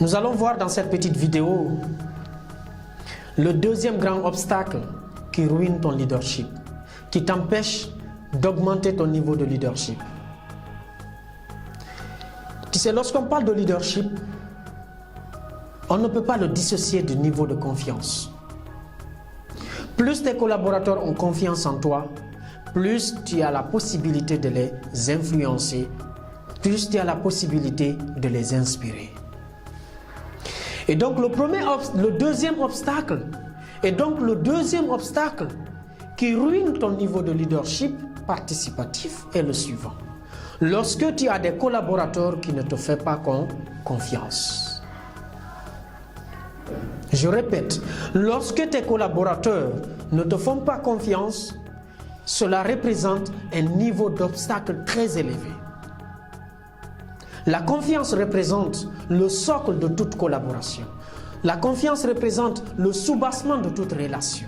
Nous allons voir dans cette petite vidéo le deuxième grand obstacle qui ruine ton leadership, qui t'empêche d'augmenter ton niveau de leadership. Tu sais, lorsqu'on parle de leadership, on ne peut pas le dissocier du niveau de confiance. Plus tes collaborateurs ont confiance en toi, plus tu as la possibilité de les influencer, plus tu as la possibilité de les inspirer. Et donc le deuxième obstacle qui ruine ton niveau de leadership participatif est le suivant. Lorsque tu as des collaborateurs qui ne te font pas confiance. Je répète, lorsque tes collaborateurs ne te font pas confiance, cela représente un niveau d'obstacle très élevé. La confiance représente le socle de toute collaboration. La confiance représente le soubassement de toute relation.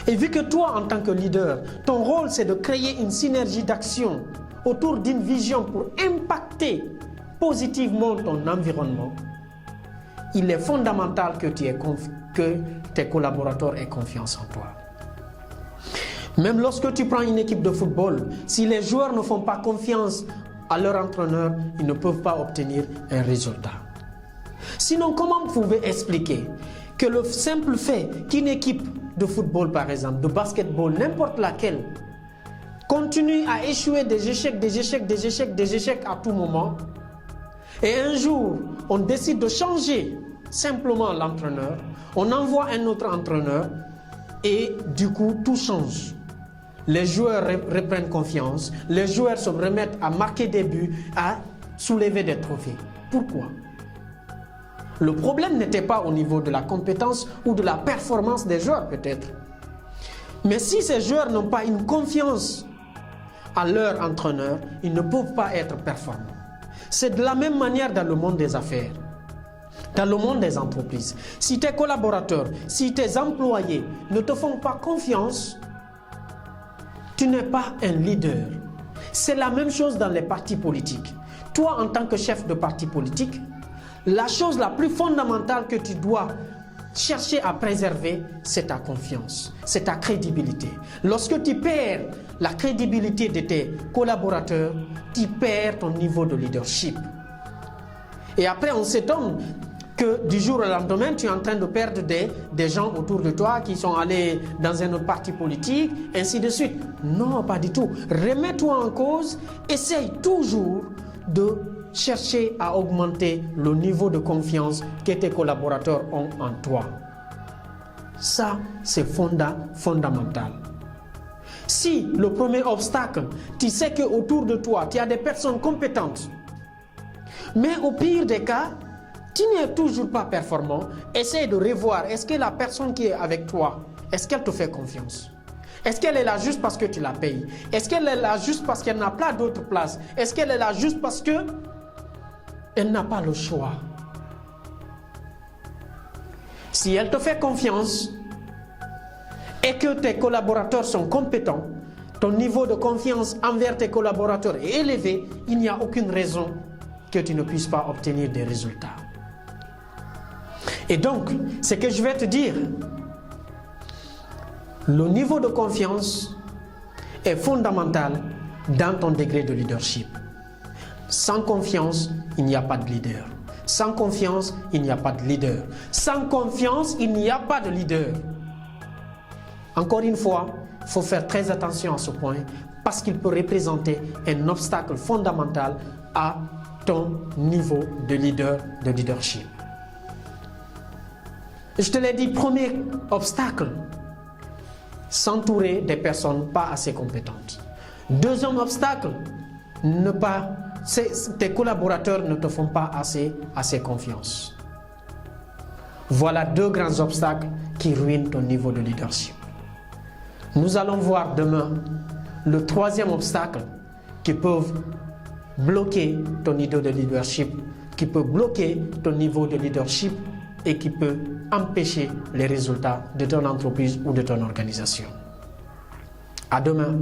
Et vu que toi, en tant que leader, ton rôle c'est de créer une synergie d'action autour d'une vision pour impacter positivement ton environnement, il est fondamental que tes collaborateurs aient confiance en toi. Même lorsque tu prends une équipe de football, si les joueurs ne font pas confiance à leur entraîneur, ils ne peuvent pas obtenir un résultat. Sinon, comment vous pouvez expliquer que le simple fait qu'une équipe de football, par exemple, de basketball, n'importe laquelle, continue à échouer des échecs à tout moment, et un jour, on décide de changer simplement l'entraîneur, on envoie un autre entraîneur, et du coup, tout change. Les joueurs reprennent confiance, les joueurs se remettent à marquer des buts, à soulever des trophées. Pourquoi? Le problème n'était pas au niveau de la compétence ou de la performance des joueurs peut-être. Mais si ces joueurs n'ont pas une confiance à leur entraîneur, ils ne peuvent pas être performants. C'est de la même manière dans le monde des affaires, dans le monde des entreprises. Si tes collaborateurs, si tes employés ne te font pas confiance, tu n'es pas un leader. C'est la même chose dans les partis politiques. Toi, en tant que chef de parti politique, la chose la plus fondamentale que tu dois chercher à préserver, c'est ta confiance, c'est ta crédibilité. Lorsque tu perds la crédibilité de tes collaborateurs, tu perds ton niveau de leadership. Et après, on s'étonne que du jour au lendemain, tu es en train de perdre des gens autour de toi qui sont allés dans un autre parti politique, ainsi de suite. Non, pas du tout. Remets-toi en cause, essaye toujours de chercher à augmenter le niveau de confiance que tes collaborateurs ont en toi. Ça, c'est fondamental. Si le premier obstacle, tu sais qu'autour de toi, tu as des personnes compétentes, mais au pire des cas, tu n'es toujours pas performant, essaye de revoir, est-ce que la personne qui est avec toi, est-ce qu'elle te fait confiance? Est-ce qu'elle est là juste parce que tu la payes? Est-ce qu'elle est là juste parce qu'elle n'a pas d'autre place? Est-ce qu'elle est là juste parce que elle n'a pas le choix? Si elle te fait confiance et que tes collaborateurs sont compétents, ton niveau de confiance envers tes collaborateurs est élevé, il n'y a aucune raison que tu ne puisses pas obtenir des résultats. Et donc, ce que je vais te dire, le niveau de confiance est fondamental dans ton degré de leadership. Sans confiance, il n'y a pas de leader. Sans confiance, il n'y a pas de leader. Sans confiance, il n'y a pas de leader. Encore une fois, il faut faire très attention à ce point parce qu'il peut représenter un obstacle fondamental à ton niveau de leadership. Je te l'ai dit, premier obstacle, s'entourer des personnes pas assez compétentes. Deuxième obstacle, tes collaborateurs ne te font pas assez confiance. Voilà deux grands obstacles qui ruinent ton niveau de leadership. Nous allons voir demain le troisième obstacle qui peut bloquer ton niveau de leadership, et qui peut empêcher les résultats de ton entreprise ou de ton organisation. À demain.